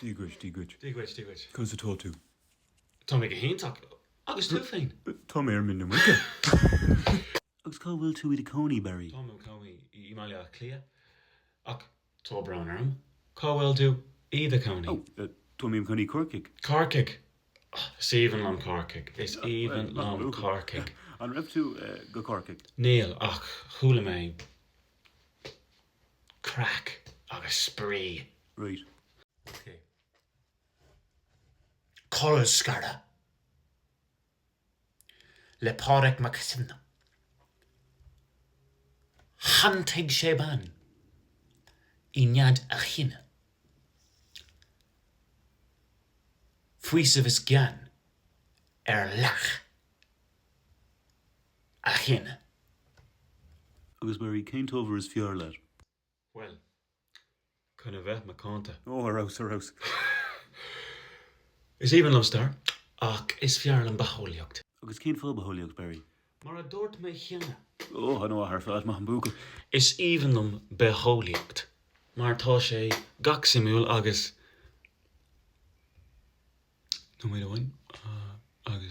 Dígwyd. Cos a tú. Tá mé go héintach agus tú féin. Tá mé min na muige. Agus cá bhfuil tú i Coney Barry. Tá mé cóí I maiile clia ach tá bran arm. Cá bhfuil tú iad a cóí. Tá mé Coney Corkick. Carcaig. Is even lom carcaig. Is even lom carcaig. An raibh tú go Corkick. Níl ach chúla mé crack agus spree. Right. Okay. Collar scarda. Le páric macsimna. Hantig séban. I nead a chinna. Fuisah is gan. Lach. A chinna. Agus Barry céint over is fiar lad. Well, conna bheith ma conta. Arás. Is even lom star. Ach, is fiarlan baholiacht. Agus céint fá baholiacht Barry. Mar a dort me chinna. I know haar fad ma búca. Is even lom beholiacht. Mar tá sé gachsimúil agus. No mé dohain. Agus.